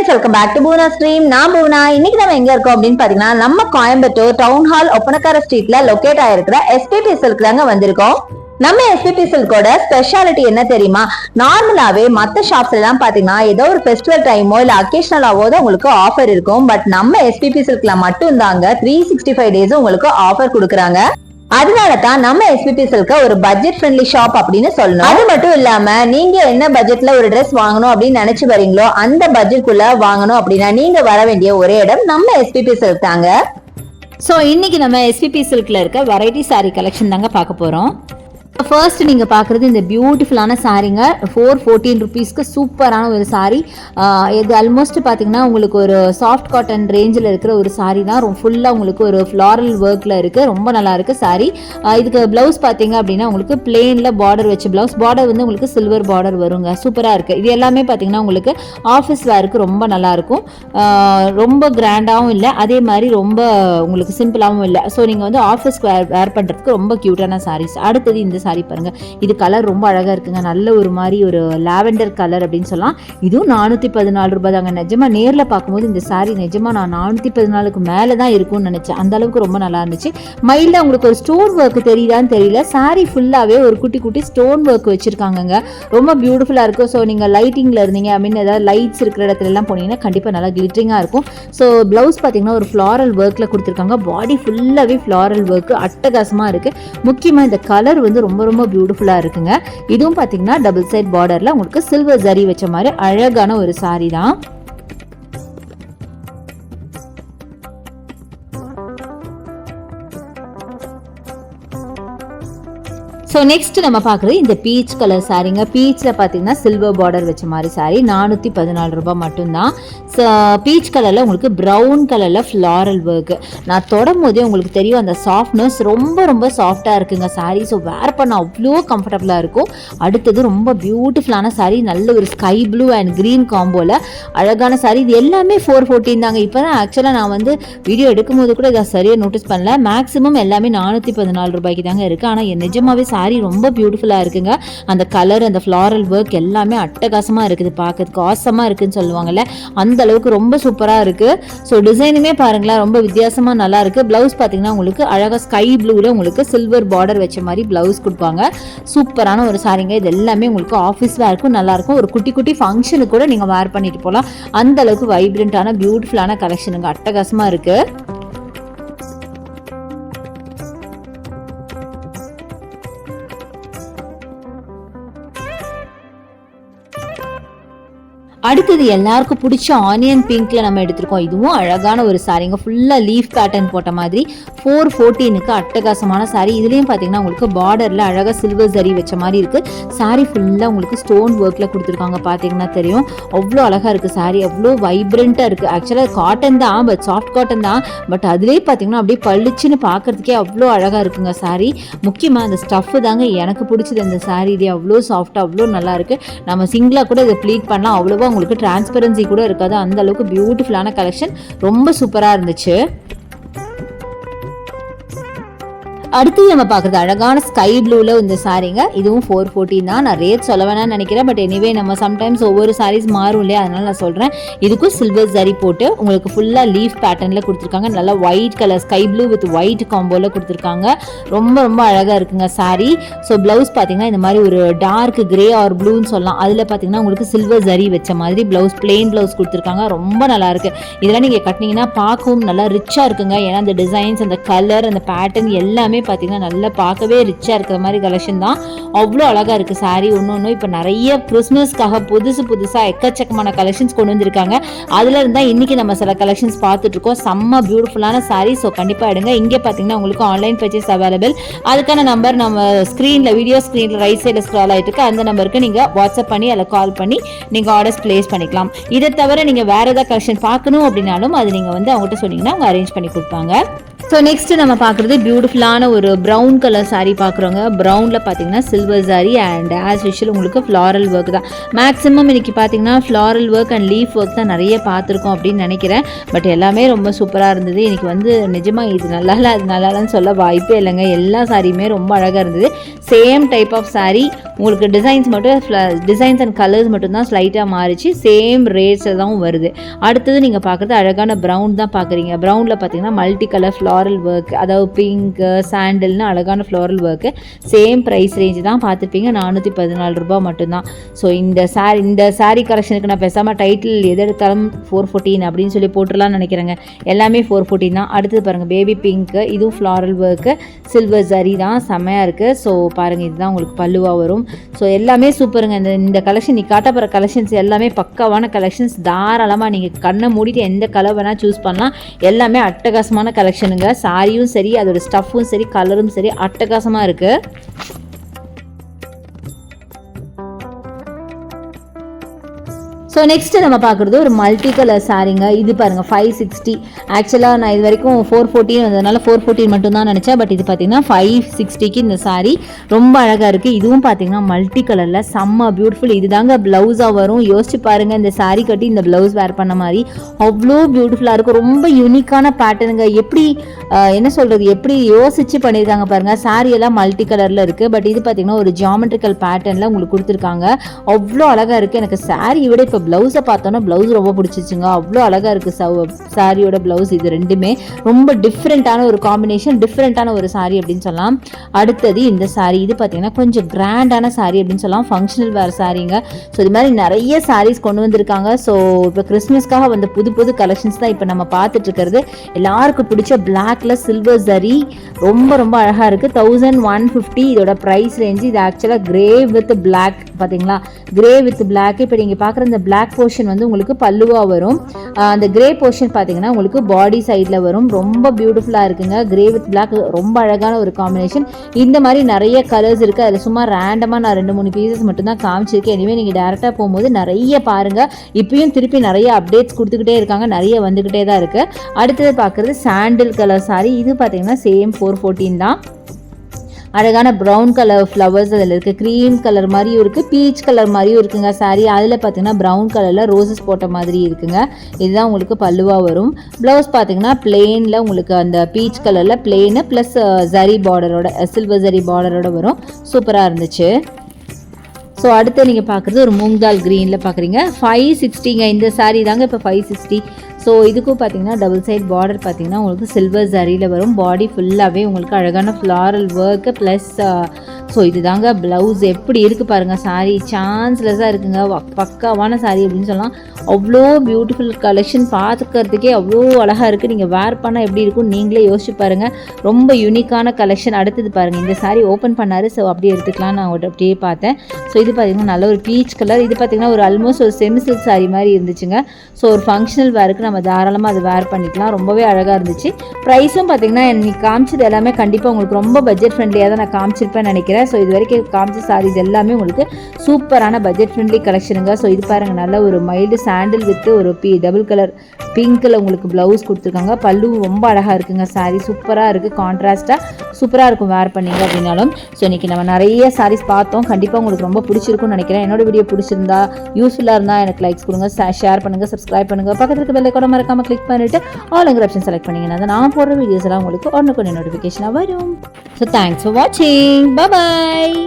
Friends, welcome back to Poona stream. நான் பூனா. இன்னைக்கு நம்ம எங்க இருக்கோம் அப்படின்னு பாத்தீங்கன்னா, நம்ம கோயம்புத்தூர் டவுன் ஹால் ஒப்பனக்கார ஸ்ட்ரீட்ல லொகேட் ஆயிருக்கிற எஸ்பிபி சில்க் தாங்க வந்திருக்கோம். நம்ம எஸ்பிபி சில்கோட ஸ்பெஷாலிட்டி என்ன தெரியுமா? நார்மலாவே மத்த ஷாப்ஸ்ல எல்லாம் பாத்தீங்கன்னா ஏதோ ஒரு ஃபெஸ்டிவல் டைமோ இல்ல அக்கேஷனலாவோ தான் உங்களுக்கு ஆஃபர் இருக்கும். பட் நம்ம எஸ்பிபி சில்க்ல மட்டும் தாங்க 365 டேஸ் உங்களுக்கு ஆஃபர் கொடுக்குறாங்க. அதனால தான் நம்ம எஸ்பிபி சில்க ஒரு பட்ஜெட் ஃப்ரெண்ட்லி ஷாப் அப்படின்னு சொல்லணும். அது மட்டும் இல்லாம நீங்க என்ன பட்ஜெட்ல ஒரு ட்ரெஸ் வாங்கணும் அப்படின்னு நினைச்சு வரீங்களோ அந்த பட்ஜெட்குள்ள வாங்கணும் அப்படின்னா நீங்க வர வேண்டிய ஒரே இடம் நம்ம எஸ்பிபி சில்க் தாங்க. ஸோ இன்னைக்கு நம்ம எஸ்பிபி சில்க்ல இருக்க வெரைட்டி சாரீ கலெக்ஷன் தாங்க பார்க்க போறோம். ஃபர்ஸ்ட் நீங்கள் பார்க்குறது இந்த பியூட்டிஃபுல்லான சாரீங்க. 414 ருபீஸ்க்கு சூப்பரான ஒரு சாரீ. இது ஆல்மோஸ்ட் பார்த்தீங்கன்னா உங்களுக்கு ஒரு சாஃப்ட் காட்டன் ரேஞ்சில் இருக்கிற ஒரு சாரீ தான். ஃபுல்லாக உங்களுக்கு ஒரு ஃப்ளாரல் ஒர்க்கில் இருக்குது. ரொம்ப நல்லா இருக்குது சாரீ. இதுக்கு ப்ளவுஸ் பார்த்தீங்க அப்படின்னா உங்களுக்கு பிளெயினில் பார்டர் வச்சு ப்ளவுஸ். பார்டர் வந்து உங்களுக்கு சில்வர் பார்டர் வருங்க. சூப்பராக இருக்குது. இது எல்லாமே பார்த்தீங்கன்னா உங்களுக்கு ஆஃபீஸ் வேருக்கு ரொம்ப நல்லாயிருக்கும். ரொம்ப கிராண்டாகவும் இல்லை, அதே மாதிரி ரொம்ப உங்களுக்கு சிம்பிளாகவும் இல்லை. ஸோ நீங்கள் வந்து ஆஃபீஸ்க்கு வேர் பண்ணுறதுக்கு ரொம்ப க்யூட்டான சாரீஸ். அடுத்தது இந்த சாரி பாருங்க. இது கலர் ரொம்ப அழகா இருக்குங்க. நல்ல ஒரு மாதிரி ஒரு லாவெண்டர் கலர் அப்படின்னு சொல்லலாம். இதுவும் 414 ரூபாய் தாங்க. நிஜமா நேர்ல பார்க்கும்போது இந்த சாரி நிஜமா நான் 414க்கு மேல தான் இருக்கும்னு நினைச்சேன். அந்த அளவுக்கு ரொம்ப நல்லா இருந்துச்சு. மயில உங்களுக்கு ஒரு ஸ்டோன் ஒர்க் தெரியுதான்னு தெரியல. சாரி ஃபுல்லாவே ஒரு குட்டி குட்டி ஸ்டோன் ஒர்க் வச்சிருக்காங்க. ரொம்ப பியூட்டிஃபுல்லா இருக்கும். ஸோ நீங்க லைட்டிங்ல இருந்தீங்க அப்படின்னு ஏதாவது லைட்ஸ் இருக்கிற இடத்துல எல்லாம் போனீங்கன்னா கண்டிப்பா நல்லா கிளிட்டரிங்கா இருக்கும். ஸோ பிளவுஸ் பார்த்தீங்கன்னா ஒரு ஃப்ளாரல் ஒர்க்ல கொடுத்துருக்காங்க. பாடி ஃபுல்லாவே ஃப்ளாரல் ஒர்க் அட்டகாசமா இருக்கு. முக்கியமா இந்த கலர் வந்து ரொம்ப ரொம்ப பியூட்டிஃபுல்லா இருக்குங்க. இதுவும் பாத்தீங்கன்னா டபுள் சைட் பார்டர்ல உங்களுக்கு சில்வர் ஜரி வச்ச மாதிரி அழகான ஒரு சாரி தான். ஸோ நெக்ஸ்ட் நம்ம பார்க்குறது இந்த பீச் கலர் சாரீங்க. பீச்சில் பார்த்தீங்கன்னா சில்வர் பார்டர் வச்ச மாதிரி சாரீ 414 ரூபாய் மட்டும்தான். பீச் கலரில் உங்களுக்கு ப்ரௌன் கலரில் ஃப்ளாரல் ஒர்க்கு. நான் தொடும் போதே உங்களுக்கு தெரியும் அந்த சாஃப்ட்னஸ் ரொம்ப ரொம்ப சாஃப்டாக இருக்குங்க சாரீ. ஸோ வேர் பண்ண அவ்வளோ கம்ஃபர்டபுளாக இருக்கும். அடுத்தது ரொம்ப பியூட்டிஃபுல்லான சாரீ. நல்ல ஒரு ஸ்கை ப்ளூ அண்ட் க்ரீன் காம்போவில் அழகான சாரீ. இது எல்லாமே 414 தாங்க. இப்போ தான் ஆக்சுவலாக நான் வந்து வீடியோ எடுக்கும்போது கூட இதை சரியாக நோட்டீஸ் பண்ணல. மேக்ஸிமம் எல்லாமே 414 ரூபாய்க்கு தாங்க இருக்குது. ஆனால் நிஜமாவே சாரி ரொம்ப பியூட்டிஃபுல்லா இருக்குங்க. அந்த கலர் அந்த ஃப்ளாரல் ஒர்க் எல்லாமே அட்டகாசமா இருக்குது. பார்க்கறதுக்கு ஆசமா இருக்குன்னு சொல்லுவாங்கல்ல, அந்த அளவுக்கு ரொம்ப சூப்பரா இருக்கு. ஸோ டிசைனுமே பாருங்களேன் ரொம்ப வித்தியாசமா நல்லா இருக்கு. பிளவுஸ் பார்த்தீங்கன்னா உங்களுக்கு அழகா ஸ்கை ப்ளூல உங்களுக்கு சில்வர் பார்டர் வச்ச மாதிரி பிளவுஸ் கொடுப்பாங்க. சூப்பரான ஒரு சாரீங்க. இது எல்லாமே உங்களுக்கு ஆஃபீஸ் வேர்க்கும் நல்லா இருக்கும். ஒரு குட்டி குட்டி ஃபங்க்ஷனுக்கு கூட நீங்க வேர் பண்ணிட்டு போகலாம். அந்த அளவுக்கு வைப்ரண்டான பியூட்டிஃபுல்லான கலெக்ஷனுங்க. அட்டகாசமா இருக்கு. அடுத்தது எல்லாருக்கும் பிடிச்ச ஆனியன் பிங்க்ல நம்ம எடுத்திருக்கோம். இதுவும் அழகான ஒரு சாரீங்க. ஃபுல்லா லீஃப் பேட்டர்ன் போட்ட மாதிரி 414க்கு அட்டகாசமான சாரீ. இதுலயும் பாத்தீங்கன்னா உங்களுக்கு பார்டர்ல அழகா சில்வர் ஜரி வச்ச மாதிரி இருக்கு. சாரீ ஃபுல்லா உங்களுக்கு ஸ்டோன் ஒர்க்ல கொடுத்துருக்காங்க. பாத்தீங்கன்னா தெரியும் அவ்வளோ அழகா இருக்கு சாரீ. அவ்வளோ வைப்ரண்டா இருக்கு. ஆக்சுவலா காட்டன் தான், பட் சாஃப்ட் காட்டன் தான். பட் அதுலேயே பாத்தீங்கன்னா அப்படியே பளிச்சுன்னு பாக்குறதுக்கே அவ்வளோ அழகா இருக்குங்க சாரீ. முக்கியமா அந்த ஸ்டஃப் தாங்க எனக்கு பிடிச்சது. அந்த சாரீ இது அவ்வளோ சாஃப்டா அவ்வளோ நல்லா இருக்கு. நம்ம சிங்கிளா கூட இதை ப்ளீட் பண்ணலாம். அவ்வளோவா உங்களுக்கு டிரான்ஸ்பரன்சி கூட இருக்காது. அந்த அளவுக்கு பியூட்டிஃபுல்லான கலெக்ஷன். ரொம்ப சூப்பரா இருந்துச்சு. அடுத்து நம்ம பார்க்குறது அழகான ஸ்கை ப்ளூல இந்த சாரீங்க. இதுவும் 414 தான். நான் ரேட் சொல்ல வேணாம்னு நினைக்கிறேன். பட் எனிவே நம்ம சம்டைம்ஸ் ஒவ்வொரு சாரீஸ் மாறும் இல்லையா, அதனால நான் சொல்றேன். இதுக்கும் சில்வர் ஜரி போட்டு உங்களுக்கு ஃபுல்லா லீஃப் பேட்டர்ன்ல கொடுத்துருக்காங்க. நல்லா white colour sky blue with white காம்போல கொடுத்துருக்காங்க. ரொம்ப ரொம்ப அழகா இருக்குங்க சாரீ. ஸோ பிளவுஸ் பார்த்தீங்கன்னா இந்த மாதிரி ஒரு டார்க் கிரே ஆர் ப்ளூன்னு சொல்லலாம். அதில் பார்த்தீங்கன்னா உங்களுக்கு சில்வர் ஜரி வச்ச மாதிரி பிளவுஸ் பிளெயின் பிளவுஸ் கொடுத்துருக்காங்க. ரொம்ப நல்லா இருக்கு. இதெல்லாம் நீங்க கட்டினீங்கன்னா பார்க்கவும் நல்லா ரிச்சா இருக்குங்க. ஏன்னா அந்த டிசைன்ஸ் அந்த கலர் அந்த பேட்டர்ன் எல்லாமே பார்த்தீங்கன்னா நல்லா பார்க்கவே ரிச்சா இருக்கிற மாதிரி கலெக்ஷன் தான். அவ்வளோ அழகா இருக்கு சாரீ. ஒன்னொன்னு இப்போ நிறைய கிறிஸ்மஸ்க்காக புதுசா எக்கச்சக்கமான கலெக்ஷன்ஸ் கொண்டு வந்திருக்காங்க. அதுல இருந்தா இன்னைக்கு நம்ம சில கலெக்ஷன்ஸ் பார்த்துட்டு இருக்கோம். செம்ம பியூட்டிஃபுல்லான சாரீ. ஸோ கண்டிப்பா எடுங்க. இங்கே பார்த்தீங்கன்னா உங்களுக்கு ஆன்லைன் பர்ச்சேஸ் அவைலபிள். அதுக்கான நம்பர் நம்ம ஸ்க்ரீன்ல வீடியோ ஸ்க்ரீன்ல ரைட் சைடில் ஸ்க்ரால் ஆயிட்டு இருக்கு. அந்த நம்பருக்கு நீங்க வாட்ஸ்அப் பண்ணி அதில் கால் பண்ணி நீங்க ஆர்டர்ஸ் பிளேஸ் பண்ணிக்கலாம். இதை தவிர நீங்க வேற ஏதாவது கலெக்ஷன் பார்க்கணும் அப்படின்னாலும் அது நீங்க வந்து அவங்ககிட்ட சொன்னீங்கன்னா அவங்க அரேஞ்ச் பண்ணி கொடுப்பாங்க. ஸோ நெக்ஸ்ட் நம்ம பார்க்குறது பியூட்டிஃபுல்லான ஒரு ப்ரௌன் கலர் saree பார்க்குறோங்க. ப்ரௌனில் பார்த்தீங்கன்னா silver saree and as usual உங்களுக்கு ஃப்ளாரல் ஒர்க் தான். மேக்ஸிமம் இன்றைக்கி பார்த்தீங்கன்னா floral work and leaf work தான் நிறைய பார்த்துருக்கோம் அப்படின்னு நினைக்கிறேன். பட் எல்லாமே ரொம்ப சூப்பராக இருந்தது. இன்றைக்கி வந்து நிஜமாக இது நல்லா இல்லை அது நல்லாலன்னு சொல்ல வாய்ப்பே இல்லைங்க. எல்லா சாரியுமே ரொம்ப அழகாக இருந்தது. சேம் டைப் ஆஃப் saree, உங்களுக்கு டிசைன்ஸ் அண்ட் கலர்ஸ் மட்டும்தான் ஸ்லைட்டாக மாறிச்சு. சேம் ரேட்ஸில் தான் வருது. அடுத்தது நீங்கள் பார்க்குறது அழகான ப்ரௌன் தான் பார்க்குறீங்க. ப்ரௌனில் பார்த்தீங்கன்னா மல்டி கலர் ஃப்ளாரல் ஒர்க், அதாவது பிங்க் சாண்டல்னு அழகான floral work. Same price range தான் பார்த்துப்பீங்க, 414 ரூபா மட்டும்தான். ஸோ இந்த சாரீ கலெக்ஷனுக்கு நான் பேசாமல் டைட்டில் எது எடுத்தாலும் 414 அப்படின்னு சொல்லி போட்டுடலாம்னு நினைக்கிறேங்க. எல்லாமே 414 தான். அடுத்தது பாருங்கள் பேபி பிங்க்கு, இதுவும் ஃப்ளாரல் ஒர்க்கு, சில்வர் ஜரி தான், செம்மையாக இருக்குது. ஸோ பாருங்கள் இதுதான் உங்களுக்கு பல்லுவாக வரும். ஸோ எல்லாமே சூப்பருங்க. இந்த கலெக்ஷன் நீ காட்டப்படுற கலெக்ஷன்ஸ் எல்லாமே பக்காவான கலெக்ஷன்ஸ். தாராளமாக நீங்கள் கண்ணை மூடிட்டு எந்த கலர் வேணால் சூஸ் பண்ணலாம். எல்லாமே அட்டகாசமான கலெக்ஷனுங்க. சாரியும் சரி, அதோட ஸ்டஃப்பும் சரி, கலரும் சரி, அட்டகாசமாக இருக்குது. ஸோ நெக்ஸ்ட்டு நம்ம பார்க்குறது ஒரு மல்டி கலர் சாரீங்க. இது பாருங்கள் 560. ஆக்சுவலாக நான் இது வரைக்கும் 414 வந்ததுனால 414 மட்டும்தான் நினச்சேன். பட் இது பார்த்தீங்கன்னா 560க்கு இந்த சாரீ ரொம்ப அழகாக இருக்குது. இதுவும் பார்த்தீங்கன்னா மல்டி கலரில் செம்ம பியூட்டிஃபுல். இது தாங்க ப்ளவுஸாக வரும். யோசிச்சு பாருங்கள், இந்த சாரீ கட்டி இந்த ப்ளவுஸ் வேர் பண்ண மாதிரி அவ்வளோ பியூட்டிஃபுல்லாக இருக்கும். ரொம்ப யூனிக்கான பேட்டர்னுங்க. எப்படி என்ன சொல்கிறது, எப்படி யோசிச்சு பண்ணியிருக்காங்க பாருங்கள். சாரீ எல்லாம் மல்டி கலரில் இருக்குது. பட் இது பார்த்தீங்கன்னா ஒரு ஜியாமெட்ரிக்கல் பேட்டர்னில் உங்களுக்கு கொடுத்துருக்காங்க. அவ்வளோ அழகாக இருக்குது. எனக்கு சாரீ விட இப்போ ப்ளவுஸை பார்த்தோன்னா ப்ளவுஸ் ரொம்ப பிடிச்சிச்சுங்க. அவ்வளோ அழகாக இருக்குது சாரியோட ப்ளவுஸ். இது ரெண்டுமே ரொம்ப டிஃப்ரெண்ட்டான ஒரு காம்பினேஷன், டிஃப்ரெண்ட்டான ஒரு சாரீ அப்படின்னு சொல்லலாம். அடுத்தது இந்த சாரீ, இது பார்த்தீங்கன்னா கொஞ்சம் கிராண்டான சாரீ அப்படின்னு சொல்லலாம். ஃபங்க்ஷனல் வேர் சாரீங்க. ஸோ இது மாதிரி நிறைய சாரீஸ் கொண்டு வந்திருக்காங்க. ஸோ இப்போ கிறிஸ்மஸ்க்காக வந்த புது கலெக்ஷன்ஸ் தான் இப்போ நம்ம பார்த்துட்டு இருக்கிறது. எல்லாருக்கும் பிடிச்ச பிளாக்ல சில்வர் ஜரி ரொம்ப ரொம்ப அழகாக இருக்குது. 1150 இதோட ப்ரைஸ் ரேஞ்சு. இது ஆக்சுவலாக கிரே வித் பிளாக், பார்த்தீங்களா, கிரே வித் பிளாக். இப்போ நீங்கள் பார்க்குற இந்த பிளாக் போர்ஷன் வந்து உங்களுக்கு பல்லுவா வரும். அந்த கிரே போர்ஷன் பார்த்தீங்கன்னா உங்களுக்கு பாடி சைடில் வரும். ரொம்ப பியூட்டிஃபுல்லாக இருக்குங்க. கிரே வித் பிளாக் ரொம்ப அழகான ஒரு காம்பினேஷன். இந்த மாதிரி நிறைய கலர்ஸ் இருக்குது. அதில் சும்மா ரேண்டமாக நான் 2-3 பீசஸ் மட்டும்தான் காமிச்சிருக்கேன். எனவே நீங்கள் டேரெக்டாக போகும்போது நிறைய பாருங்கள். இப்பயும் திருப்பி நிறைய அப்டேட்ஸ் கொடுத்துக்கிட்டே இருக்காங்க. நிறைய வந்துக்கிட்டே தான் இருக்குது. அடுத்தது பார்க்குறது சாண்டில் கலர் சாரி. இது பார்த்தீங்கன்னா சேம் 414 தான். அழகான ப்ரௌன் கலர் ஃப்ளவர்ஸ் அதில் இருக்குது. க்ரீம் கலர் மாதிரியும் இருக்குது, பீச் கலர் மாதிரியும் இருக்குங்க சாரீ. அதில் பார்த்தீங்கன்னா ப்ரௌன் கலரில் ரோசஸ் போட்ட மாதிரி இருக்குங்க. இதுதான் உங்களுக்கு பல்லுவாக வரும். ப்ளவுஸ் பார்த்தீங்கன்னா பிளெயினில் உங்களுக்கு அந்த பீச் கலரில் பிளெயின் ப்ளஸ் ஜரி பார்டரோட, சில்வர் ஜரி பார்டரோட வரும். சூப்பராக இருந்துச்சு. ஸோ அடுத்து நீங்கள் பார்க்குறது ஒரு மூங்தால் க்ரீனில் பார்க்குறீங்க. 560ங்க இந்த சாரீ தாங்க இப்போ 560. ஸோ இதுக்கும் பார்த்தீங்கன்னா டபுள் சைட் பார்டர் பார்த்தீங்கன்னா உங்களுக்கு சில்வர் ஜரியில் வரும். பாடி ஃபுல்லாகவே உங்களுக்கு அழகான ஃப்ளாரல் ஒர்க்கு ப்ளஸ் ஸோ இது தாங்க ப்ளவுஸ். எப்படி இருக்குது பாருங்கள் சாரீ, சான்ஸ்லெஸ்ஸாக இருக்குங்க. பக்காவான சாரீ அப்படின்னு சொல்லலாம். அவ்வளோ பியூட்டிஃபுல் கலெக்ஷன், பார்த்துக்கிறதுக்கே அவ்வளோ அழகாக இருக்குது. நீங்கள் வேர் பண்ணால் எப்படி இருக்கும் நீங்களே யோசிச்சு பாருங்கள். ரொம்ப யூனிக்கான கலெக்ஷன். அடுத்தது பாருங்கள், இந்த சாரீ ஓப்பன் பண்ணார். ஸோ அப்படியே எடுத்துக்கலாம், நான் அப்படியே பார்த்தேன். ஸோ இது பார்த்திங்கன்னா நல்ல ஒரு பீச் கலர். இது பார்த்திங்கன்னா ஒரு ஆல்மோஸ்ட் ஒரு செமி சில்க் சாரீ மாதிரி இருந்துச்சுங்க. ஸோ ஒரு ஃபங்க்ஷனல் வேருக்கு நம்ம தாராளமாக அது வேர் பண்ணிக்கலாம். ரொம்பவே அழகாக இருந்துச்சு. ப்ரைஸும் பார்த்திங்கன்னா இன்னைக்கு காமிச்சது எல்லாமே கண்டிப்பாக உங்களுக்கு ரொம்ப பட்ஜெட் ஃப்ரெண்ட்லியாக தான் நான் காமிச்சிருப்பேன்னு நினைக்கிறேன். ஸோ இது வரைக்கும் காமிச்ச சாரீஸ் எல்லாமே உங்களுக்கு சூப்பரான பட்ஜெட் ஃப்ரெண்ட்லி கலெக்ஷனுங்க. ஸோ இது பாருங்கள், நல்ல ஒரு மைல்டு சாண்டில் வித் ஒரு டபுள் கலர் பிங்க்கில் உங்களுக்கு ப்ளவுஸ் கொடுத்துருக்காங்க. பல்லு ரொம்ப அழகாக இருக்குங்க. சாரீ சூப்பராக இருக்குது, கான்ட்ராஸ்ட்டாக சூப்பராக இருக்கும் வேர் பண்ணிங்க அப்படின்னாலும். ஸோ இன்றைக்கி நம்ம நிறைய சாரீஸ் பார்த்தோம். கண்டிப்பாக உங்களுக்கு ரொம்ப பிடிச்சிருக்கும்னு நினைக்கிறேன். என்னோட வீடியோ பிடிச்சிருந்தா, யூஸ்ஃபுல்லாக இருந்தால் எனக்கு லைக்ஸ் கொடுங்க, ஷேர் பண்ணுங்கள், சப்ஸ்கிரைப் பண்ணுங்கள். பக்கத்தில் இருக்க பெல் ஐகானை மறக்காமல் கிளிக் பண்ணிவிட்டு ஆல்ங்கிற ஆப்ஷன் செலக்ட் பண்ணிங்கன்னா நான் போடுற வீடியோஸ் எல்லாம் உங்களுக்கு ஒன்றுக்கு நோட்டிஃபிகேஷனாக வரும். ஸோ தேங்க்ஸ் ஃபார் வாட்சிங். பாய்.